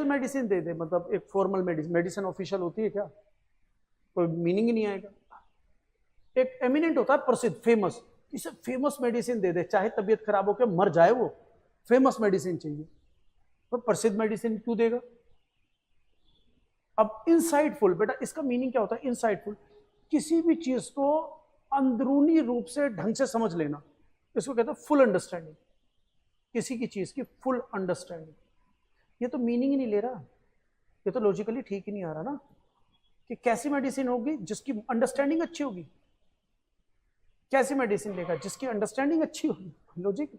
S1: मेडिसिन दे दे, मतलब एक फॉर्मल मेडिसिन ऑफिशियल होती है क्या, कोई मीनिंग ही नहीं आएगा। एक एमिनेंट होता है प्रसिद्ध, फेमस, इसे फेमस मेडिसिन दे दे, चाहे तबीयत खराब होकर मर जाए वो, फेमस मेडिसिन चाहिए, पर प्रसिद्ध मेडिसिन क्यों देगा? अब इनसाइटफुल, बेटा इसका मीनिंग क्या होता है? इनसाइटफुल, किसी भी चीज को अंदरूनी रूप से ढंग से समझ लेना, इसको कहते हैं फुल अंडरस्टैंडिंग, किसी की चीज की फुल अंडरस्टैंडिंग। ये तो मीनिंग ही नहीं ले रहा, ये तो लॉजिकली ठीक ही नहीं आ रहा ना, कि कैसी मेडिसिन होगी जिसकी अंडरस्टैंडिंग अच्छी होगी, कैसी मेडिसिन लेगा जिसकी अंडरस्टैंडिंग अच्छी होगी, लॉजिक।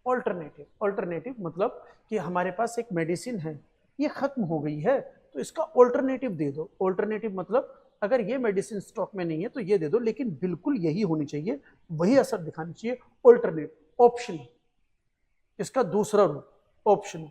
S1: ऑल्टरनेटिव, ऑल्टरनेटिव मतलब कि हमारे पास एक मेडिसिन है, ये खत्म हो गई है तो इसका ऑल्टरनेटिव दे दो। ऑल्टरनेटिव मतलब अगर ये मेडिसिन स्टॉक में नहीं है तो ये दे दो, लेकिन बिल्कुल यही होनी चाहिए, वही असर दिखानी चाहिए। ऑल्टरनेट, ऑप्शन, इसका दूसरा रूप ऑप्शन।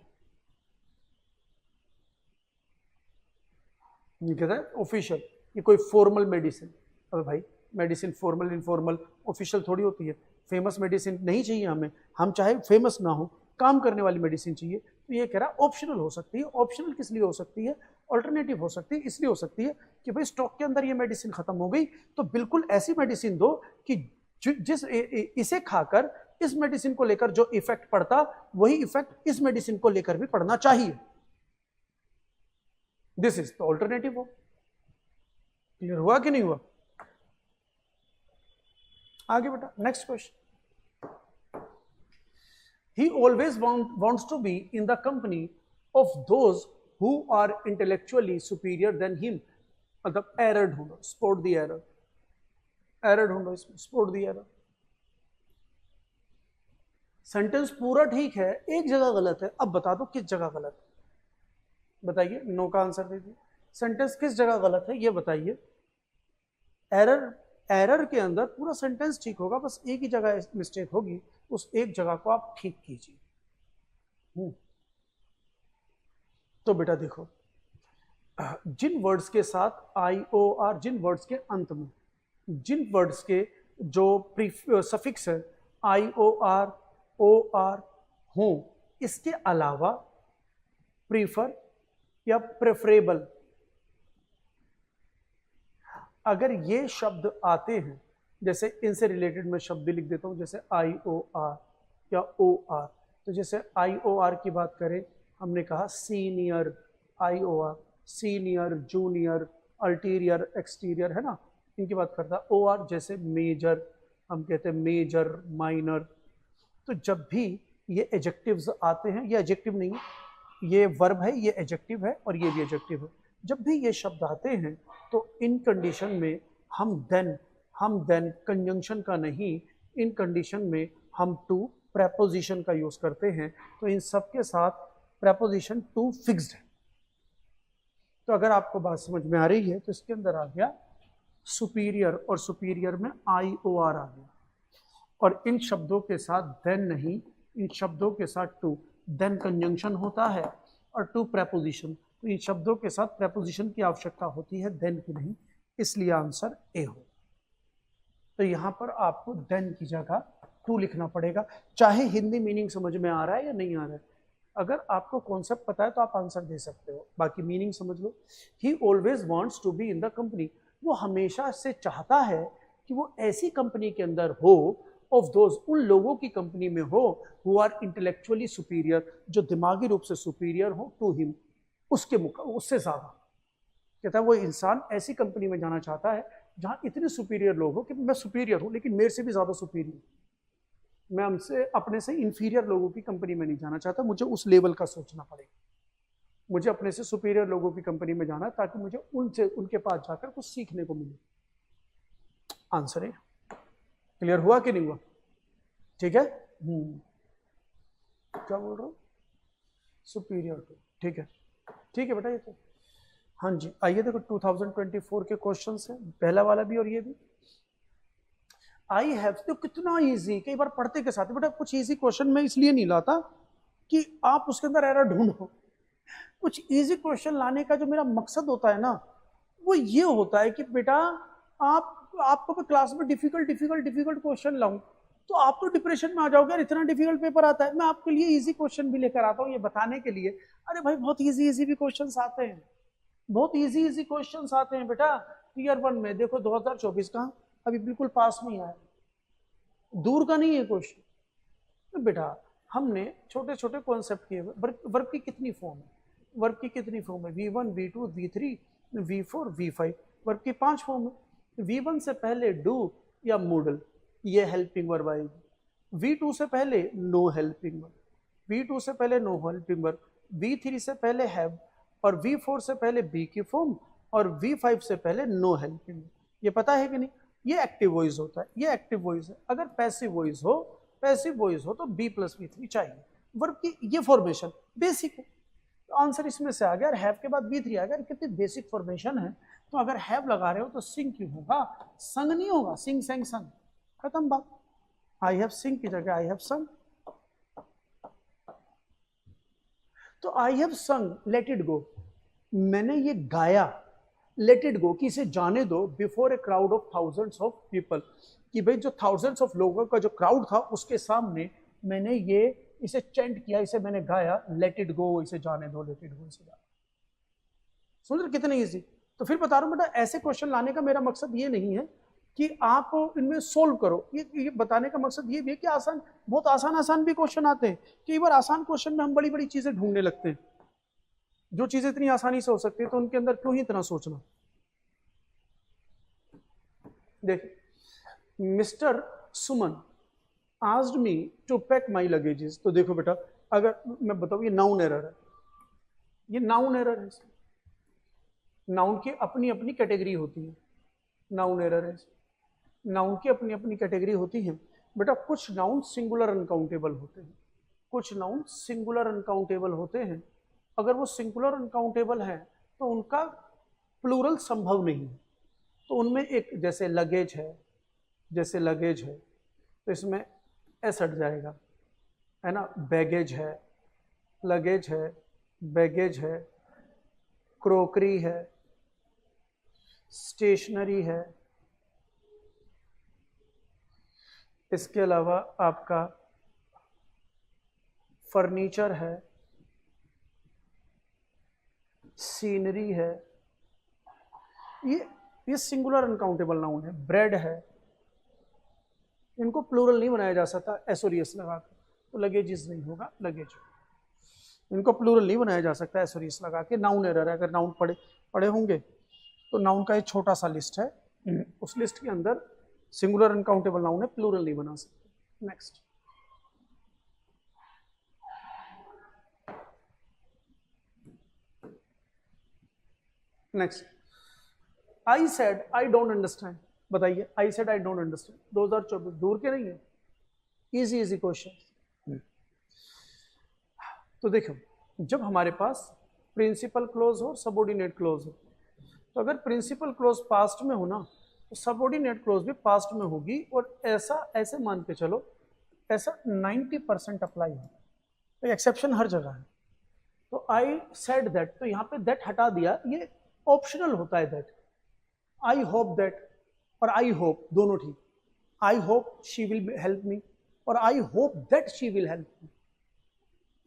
S1: ये कहता है ऑफिशियल, ये कोई फॉर्मल मेडिसिन। अबे भाई मेडिसिन फॉर्मल इनफॉर्मल ऑफिशियल थोड़ी होती है। फेमस मेडिसिन नहीं चाहिए हमें, हम चाहे फेमस ना हो, काम करने वाली मेडिसिन चाहिए। तो ये कह रहा है ऑप्शनल हो सकती है। ऑप्शनल किस लिए हो सकती है? ऑल्टरनेटिव हो सकती है, इसलिए हो सकती है कि भाई स्टॉक के अंदर ये मेडिसिन खत्म हो गई तो बिल्कुल ऐसी मेडिसिन दो कि जिस इसे खाकर इस मेडिसिन को लेकर जो इफेक्ट पड़ता वही इफेक्ट इस मेडिसिन को लेकर भी पड़ना चाहिए। This is the alternative. हो क्लियर हुआ कि नहीं हुआ? आगे बेटा next question. He always wants to be in the company of those who are intellectually superior than him. मतलब एरर ढूंढो, स्पॉट द एरर, एरर ढूंढो इसमें, स्पॉट द एरर। सेंटेंस पूरा ठीक है, एक जगह गलत है, अब बता दो किस जगह गलत है। बताइए, नो का आंसर दीजिए। सेंटेंस किस जगह गलत है ये बताइए। एरर, एरर के अंदर पूरा सेंटेंस ठीक होगा, बस एक ही जगह मिस्टेक होगी, उस एक जगह को आप ठीक कीजिए। तो बेटा देखो, जिन वर्ड्स के साथ IOR, जिन वर्ड्स के अंत में, जिन वर्ड्स के जो सफिक्स है IOR OR हो, इसके अलावा प्रीफर या प्रेफरेबल, अगर ये शब्द आते हैं, जैसे इनसे रिलेटेड मैं शब्द भी लिख देता हूं, जैसे IOR या OR। तो जैसे IOR की बात करें, हमने कहा senior, IOR senior, junior, ulterior, exterior, है ना, इनकी बात करता है। OR जैसे मेजर, हम कहते हैं मेजर, माइनर। तो जब भी ये एडजेक्टिव्स आते हैं, ये एडजेक्टिव नहीं है, ये वर्ब है, ये एडजेक्टिव है और ये भी एडजेक्टिव है। जब भी ये शब्द आते हैं तो इन कंडीशन में हम देन कंजंक्शन का नहीं, इन कंडीशन में हम टू प्रेपोजिशन का यूज करते हैं। तो इन सब के साथ प्रेपोजिशन टू फिक्स्ड है। तो अगर आपको बात समझ में आ रही है तो इसके अंदर आ गया सुपीरियर, और सुपीरियर में IOR आ गया, और इन शब्दों के साथ देन नहीं, इन शब्दों के साथ टू, देन कंजंक्शन होता है और टू प्रेपोजिशन। तो इन शब्दों के साथ प्रेपोजिशन की आवश्यकता होती है, देन की नहीं, इसलिए आंसर ए हो। तो यहां पर आपको देन की जगह टू लिखना पड़ेगा, चाहे हिंदी मीनिंग समझ में आ रहा है या नहीं आ रहा है। अगर आपको कॉन्सेप्ट पता है तो आप आंसर दे सकते हो, बाकी मीनिंग समझ लो। He always wants to be in the company, वो हमेशा से चाहता है कि वो ऐसी कंपनी के अंदर हो, ऑफ दोज, उन लोगों की कंपनी में हो, हु आर इंटेलेक्चुअली सुपीरियर, जो दिमागी रूप से सुपीरियर हो टू हिम, उससे ज्यादा। कहता है वो इंसान ऐसी कंपनी में जाना चाहता है जहां इतने सुपीरियर लोग हो कि मैं सुपीरियर हूं लेकिन मेरे से भी ज्यादा सुपीरियर, मैं हमसे अपने से इंफीरियर लोगों की कंपनी में नहीं जाना चाहता, मुझे उस लेवल का सोचना पड़ेगा, मुझे अपने से सुपीरियर लोगों की कंपनी में जाना है ताकि मुझे उनसे, उनके पास जाकर कुछ सीखने को मिले। आंसर है। क्लियर हुआ कि नहीं हुआ? ठीक है। क्या बोल रहा हूं? सुपीरियर टू, ठीक है, ठीक है बेटा। ये तो हाँ जी, आइए देखो 2024 के क्वेश्चंस हैं, पहला वाला भी और ये भी। आई हैव, तो कितना इजी, कई बार पढ़ते के साथ बेटा कुछ इजी क्वेश्चन मैं इसलिए नहीं लाता कि आप उसके अंदर एरर ढूंढो। कुछ इजी क्वेश्चन लाने का जो मेरा मकसद होता है ना, वो ये होता है कि बेटा आपको मैं क्लास में डिफिकल्ट क्वेश्चन लाऊं तो आप तो डिप्रेशन में आ जाओगे, इतना डिफिकल्ट पेपर आता है। मैं आपके लिए इजी क्वेश्चन भी लेकर आता हूँ ये बताने के लिए, अरे भाई बहुत इजी भी क्वेश्चन आते हैं, बहुत इजी क्वेश्चंस आते हैं बेटा। ईयर 1 में देखो 2024 कहाँ, अभी बिल्कुल पास में आया, दूर का नहीं है क्वेश्चन। तो बेटा हमने छोटे छोटे कॉन्सेप्ट किए। वर्क की कितनी फॉर्म है, वर्क की कितनी फॉर्म है, V1 V2 V3 V4 V5, work की 5 फॉर्म है। V1 से पहले डू या मूडल, ये हेल्पिंग वर्ब आएगी। V2 से पहले नो हेल्पिंग वर्ब, V2 से पहले नो हेल्पिंग वर्ब, V3 से पहले हैव, और V4 से पहले बी की फॉर्म, और V5 से पहले नो हेल्पिंग वर्ब। ये पता है कि नहीं, ये एक्टिव वॉइस होता है, ये एक्टिव वॉइस है। अगर पैसिव वॉइस हो, पैसिव वॉइस हो तो B प्लस V3 चाहिए। वर्ब की ये फॉर्मेशन बेसिक है, तो आंसर इसमें से आ गया। और हैव के बाद B3 आ गया, कितनी बेसिक फॉर्मेशन है। तो अगर हैव लगा रहे हो तो सिंग क्यों होगा, संग नहीं होगा, सिंग सेंग संग, खत्म बात। आई हैव सिंग की जगह आई हैव संग। तो I have sung let it go, मैंने ये गाया, लेट इट गो कि इसे जाने दो, before a crowd of thousands of people, कि भाई जो थाउजेंड्स ऑफ लोगों का जो क्राउड था उसके सामने मैंने ये इसे चेंट किया, इसे मैंने गाया, लेट इट गो, इसे जाने दो, लेट इट गो, इसे जाने। सुन रहे कितने इजी। तो फिर बता रहा हूं बेटा, ऐसे क्वेश्चन लाने का मेरा मकसद ये नहीं है कि आप इनमें सोल्व करो, ये बताने का मकसद ये भी है कि आसान, बहुत आसान आसान भी क्वेश्चन आते हैं। कई बार आसान क्वेश्चन में हम बड़ी बड़ी चीजें ढूंढने लगते हैं, जो चीजें इतनी आसानी से हो सकती है तो उनके अंदर क्यों ही इतना सोचना। देख, mister Suman asked me to pack my luggages. तो देखो बेटा, अगर मैं बताऊं, ये नाउन एरर है, ये नाउन एरर है। नाउन की अपनी अपनी कैटेगरी होती है, नाउन एरर है। नाउन की अपनी अपनी कैटेगरी होती है बेटा। कुछ नाउन सिंगुलर अनकाउंटेबल होते हैं, कुछ नाउन सिंगुलर अनकाउंटेबल होते हैं। अगर वो सिंगुलर अनकाउंटेबल है तो उनका प्लूरल संभव नहीं है। तो उनमें एक, जैसे लगेज है, जैसे लगेज है तो इसमें एस हट जाएगा, है ना। बैगेज है, लगेज है, बैगेज है, क्रोकरी है, स्टेशनरी है, इसके अलावा आपका फर्नीचर है, सीनरी है। ये सिंगुलर अनकाउंटेबल नाउन है। ब्रेड है, इनको प्लूरल नहीं बनाया जा सकता एसोरियस लगाकर, तो लगेजेस नहीं होगा, लगेज। इनको प्लूरल नहीं बनाया जा सकता एसोरियस लगा के, नाउन एरर है। अगर नाउन पढ़े होंगे तो नाउन का एक छोटा सा लिस्ट है, उस लिस्ट के अंदर सिंगुलर अनकाउंटेबल नाउन है, प्लूरल नहीं बना सकते। Next, next, I said I don't understand. बताइए, I said I don't understand 2024 दूर के नहीं है, इजी इजी क्वेश्चन। तो देखो, जब हमारे पास प्रिंसिपल क्लोज हो, सबऑर्डिनेट क्लोज हो, तो अगर प्रिंसिपल क्लोज पास्ट में हो ना, तो सबऑर्डिनेट क्लोज भी पास्ट में होगी। और ऐसा ऐसे मान के चलो, ऐसा 90% अप्लाई है, तो एक्सेप्शन हर जगह है। तो आई सेड दैट, तो यहाँ पे दैट हटा दिया, ये ऑप्शनल होता है दैट। आई होप दैट और आई होप दोनों ठीक। I hope she will help me और I hope that she will help me,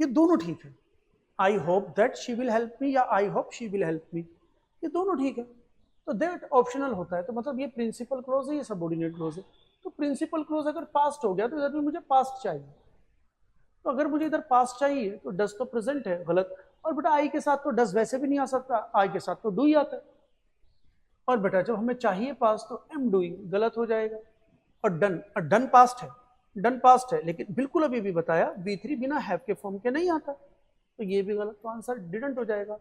S1: ये दोनों ठीक है। I hope that she will help me या I hope she will help me, ये दोनों ठीक है। तो दैट ऑप्शनल होता है, तो मतलब ये प्रिंसिपल क्लोज है, ये सबऑर्डिनेट क्लोज है। तो प्रिंसिपल क्लोज अगर पास्ट हो गया तो इधर भी मुझे पास्ट चाहिए। तो अगर मुझे इधर पास्ट चाहिए तो डज तो प्रेजेंट है, गलत। और बेटा आई के साथ तो डज वैसे भी नहीं आ सकता, आई के साथ तो डू ही आता है। और बेटा जब हमें चाहिए पास्ट तो एम डूइंग, गलत हो जाएगा। और डन, डन पास्ट है, डन पास्ट है, लेकिन बिल्कुल अभी भी बताया V3 बिना हैव के फॉर्म के नहीं आता, तो ये भी गलत। तो आंसर डिडंट हो जाएगा।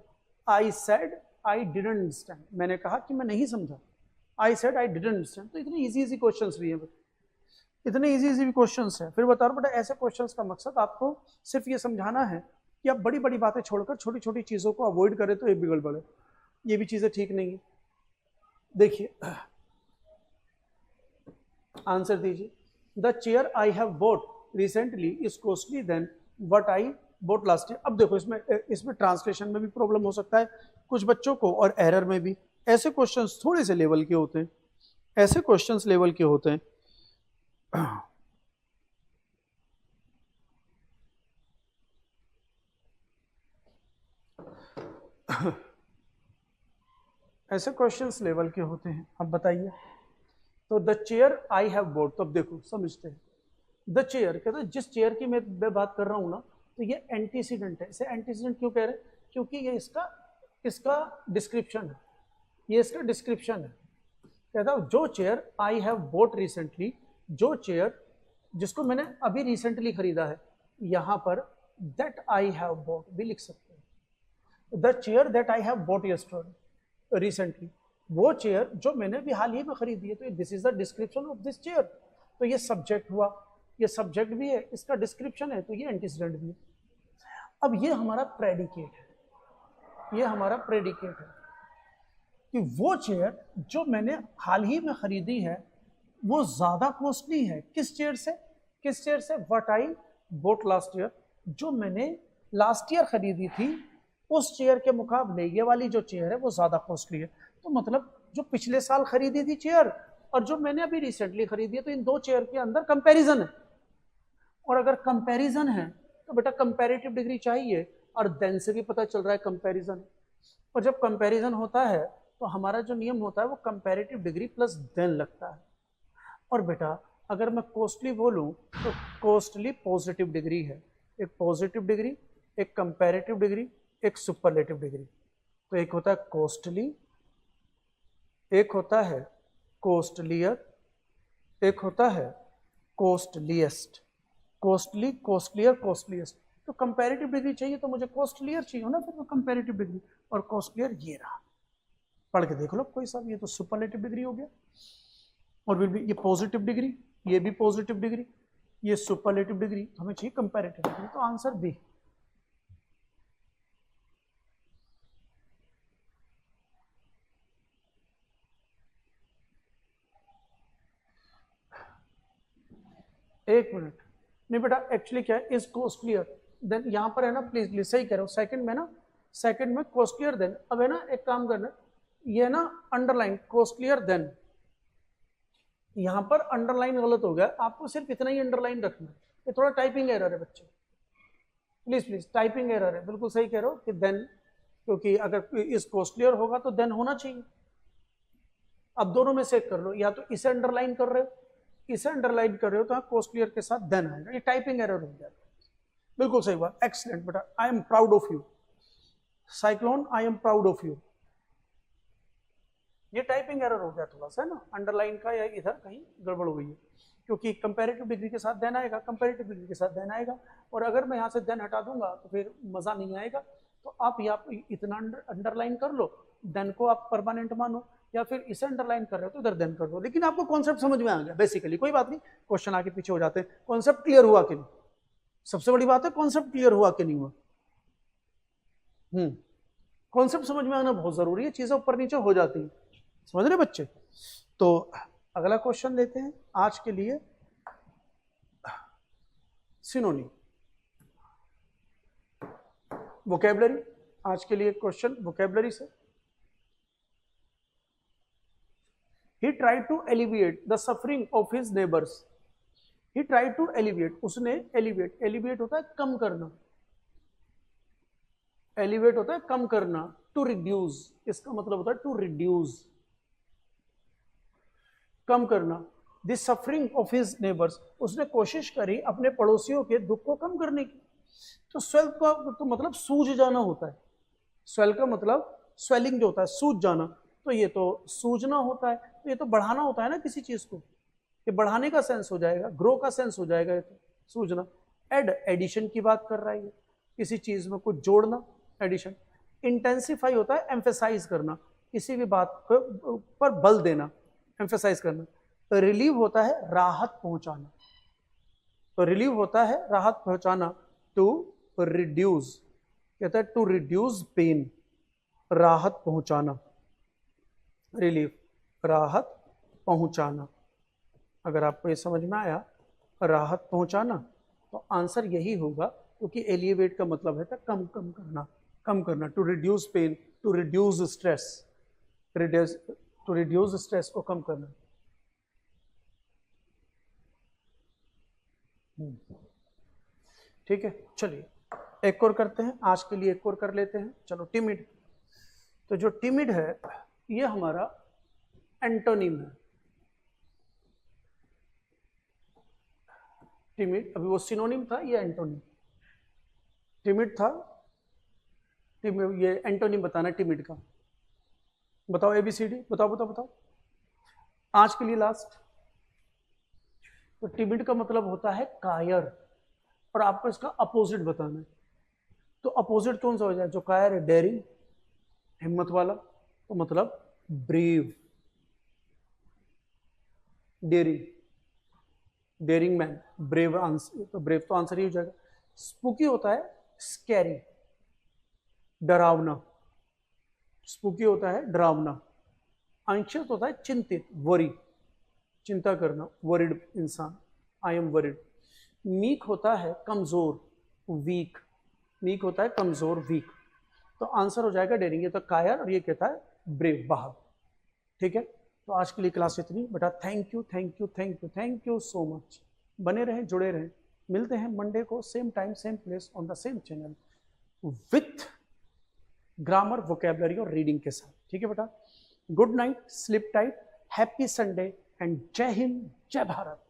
S1: आई सेड आई डिडंट अंडरस्टैंड, मैंने कहा कि मैं नहीं समझा। आई सेड आई डिडंट अंडरस्टैंड। तो इतने इजी इजी क्वेश्चंस भी हैं, इतने इजी इजी भी क्वेश्चंस हैं। फिर बता रहा हूं बेटा, ऐसे क्वेश्चंस का मकसद आपको सिर्फ ये समझाना है कि आप बड़ी बड़ी बातें छोड़कर छोटी छोटी चीजों को अवॉइड करें तो ये बिगड़ पड़े, ये भी चीजें ठीक नहीं है। देखिए, आंसर दीजिए। The chair I have bought recently is costly then what I bought last year. अब देखो, इसमें ट्रांसलेशन में भी प्रॉब्लम हो सकता है कुछ बच्चों को, और एरर में भी। ऐसे क्वेश्चंस थोड़े से लेवल के होते हैं, ऐसे क्वेश्चंस लेवल के होते हैं। ऐसे क्वेश्चंस लेवल के होते हैं। अब बताइए, तो the chair I have boat, तो अब देखो समझते हैं। द चेयर कहते हैं जिस चेयर की मैं बात कर रहा हूँ ना, तो ये एंटीसीडेंट है। इसे एंटीसीडेंट क्यों कह रहे हैं? क्योंकि ये इसका डिस्क्रिप्शन है, ये इसका डिस्क्रिप्शन है। कहता हूँ जो chair I have bought recently, जो चेयर जिसको मैंने अभी रिसेंटली खरीदा है, यहाँ पर दैट आई हैव बोट भी लिख सकते हैं। The chair that I have boat yesterday recently, वो चेयर जो मैंने भी हाल ही में खरीदी है, तो this is the description of this chair. तो ये सब्जेक्ट हुआ, ये सब्जेक्ट भी है, इसका डिस्क्रिप्शन है, तो ये एंटीसीडेंट भी है। अब ये हमारा प्रेडिकेट है, ये हमारा प्रेडिकेट है कि वो चेयर जो मैंने हाल ही में खरीदी है वो ज्यादा कॉस्टली है। किस चेयर से? किस चेयर से? What I bought last year, जो मैंने लास्ट ईयर खरीदी थी उस चेयर के मुकाबले ये वाली जो चेयर है वो ज्यादा कॉस्टली है। तो मतलब जो पिछले साल खरीदी थी चेयर और जो मैंने अभी रिसेंटली खरीदी है, तो इन दो चेयर के अंदर कंपैरिजन है। और अगर कंपैरिजन है तो बेटा कंपैरेटिव डिग्री चाहिए, और देन से भी पता चल रहा है कंपैरिजन। और जब कंपैरिजन होता है तो हमारा जो नियम होता है वो कंपैरेटिव डिग्री प्लस देन लगता है। और बेटा अगर मैं कॉस्टली बोलूं तो कॉस्टली पॉजिटिव डिग्री है, एक पॉजिटिव डिग्री, एक कंपैरेटिव डिग्री, एक सुपरलेटिव डिग्री। तो एक होता है कॉस्टली, एक होता है कॉस्टलियर, एक होता है कॉस्टलीएस्ट। Costly, costlier, कॉस्टलीएस्ट। तो कंपैरेटिव डिग्री चाहिए तो मुझे कॉस्टलियर चाहिए ना, फिर कंपैरेटिव डिग्री। और कॉस्टलियर ये रहा, पढ़ के देख लो कोई सा, ये तो सुपरलेटिव डिग्री हो गया। और विल बी ये पॉजिटिव डिग्री, ये भी पॉजिटिव डिग्री, ये सुपरलेटिव डिग्री, हमें चाहिए कंपैरेटिव डिग्री। तो आंसर बी। एक मिनट, नहीं बेटा एक्चुअली क्या है, इज कॉस्टलियर देन, यहां पर है ना, प्लीज प्लीज सही कह रहे हो, सेकंड में ना, सेकंड में कॉस्टलियर देन। अब है ना एक काम करना, ये ना अंडरलाइन कॉस्टलियर देन, यहां पर अंडरलाइन गलत हो गया, आपको सिर्फ इतना ही अंडरलाइन रखना है। ये थोड़ा टाइपिंग एरर है बच्चे, प्लीज प्लीज, टाइपिंग एरर है। बिल्कुल सही कह रहे हो कि देन, क्योंकि अगर इस कॉस्टलियर होगा तो देन होना चाहिए। अब दोनों में से कर लो, या तो इसे अंडरलाइन कर रहे हो, इसे अंडरलाइन कर रहे हो, तो कॉस्टलियर के साथ देन आएगा। ये टाइपिंग एरर हो गया। बिल्कुल सही बात, एक्सीलेंट बेटा, I am proud of you cyclone, I am proud of you. ये टाइपिंग एरर हो गया थोड़ा सा ना, अंडरलाइन का, या इधर कहीं गड़बड़ हो गई है, क्योंकि कंपैरेटिव डिग्री के साथ देन आएगा, कंपैरेटिव डिग्री के साथ देन आएगा। और अगर मैं यहाँ से देन हटा दूंगा तो फिर मजा नहीं आएगा। तो आप यहाँ इतना अंडरलाइन कर लो, देन को आप परमानेंट मानो, या फिर इसे अंडरलाइन कर रहे हो तो इधर देन कर दो। लेकिन आपको कॉन्सेप्ट समझ में आ गया बेसिकली, कोई बात नहीं, क्वेश्चन आगे पीछे हो जाते हैं। कॉन्सेप्ट क्लियर हुआ कि नहीं? सबसे बड़ी बात है कॉन्सेप्ट क्लियर हुआ कि नहीं हुआ। कॉन्सेप्ट समझ में आना बहुत जरूरी है, चीजें ऊपर नीचे हो जाती है, समझ रहे बच्चे। तो अगला क्वेश्चन लेते हैं आज के लिए, सिनोनिम, वोकैबुलरी। आज के लिए क्वेश्चन वोकैबुलरी से। He tried to alleviate the suffering of his neighbors. He tried to alleviate, उसने alleviate, alleviate होता है कम करना, alleviate होता है कम करना, to reduce, इसका मतलब होता है to reduce, कम करना। The suffering of his neighbors, उसने कोशिश करी अपने पड़ोसियों के दुख को कम करने की। तो स्वेल का तो मतलब सूज जाना होता है, स्वेल का मतलब स्वेलिंग जो होता है सूज जाना, तो ये तो सूजना होता है, तो ये तो बढ़ाना होता है ना किसी चीज को, ये बढ़ाने का सेंस हो जाएगा, ग्रो का सेंस हो जाएगा, ये तो सूजना। एड, एडिशन की बात कर रहा है ये, किसी चीज में कुछ जोड़ना, एडिशन। इंटेंसिफाई होता है एम्फेसाइज करना, किसी भी बात पर बल देना, एम्फेसाइज करना। रिलीव होता है राहत पहुंचाना, तो रिलीव होता है राहत पहुंचाना। टू रिड्यूस, कहता है टू रिड्यूस पेन, राहत पहुंचाना, रिलीफ, राहत पहुंचाना। अगर आपको ये समझ में आया, राहत पहुंचाना, तो आंसर यही होगा, क्योंकि एलिवेट का मतलब है कम कम करना, कम करना। To reduce pain, to reduce stress, to reduce stress को कम करना। ठीक है, चलिए एक और करते हैं आज के लिए, एक और कर लेते हैं। चलो टिमिड, तो जो टिमिड है ये हमारा एंटोनिम है। टिमिड, अभी वो सिनोनिम था, ये एंटोनिम। टिमिड था, ये एंटोनिम बताना टिमिड का। बताओ एबीसीडी, बताओ बताओ बताओ आज के लिए लास्ट। तो टिमिड का मतलब होता है कायर, और आपको इसका अपोजिट बताना है। तो अपोजिट कौन सा हो जाए? जो कायर है, डेयरिंग, हिम्मत वाला, तो मतलब brave, daring, daring man, brave answer, तो ब्रेव तो आंसर ही हो जाएगा। स्पूकी होता है स्कैरी, डरावना, स्पूकी होता है डरावना। एंशियस होता है चिंतित, वरी, चिंता करना, वरिड इंसान, आई एम वरिड। मीक होता है कमजोर, वीक, मीक होता है कमजोर, वीक। तो आंसर हो जाएगा डेयरिंग। ये तो कायर और ये कहता है ब्रेव, बहादुर। ठीक है, तो आज के लिए क्लास इतनी। बेटा thank you thank you thank you thank you so much. बने रहें, जुड़े रहें। मिलते हैं मंडे को same time same place on the same channel with grammar, vocabulary और रीडिंग के साथ। ठीक है बेटा, good night, slip tight, happy Sunday and जय हिंद, जय भारत।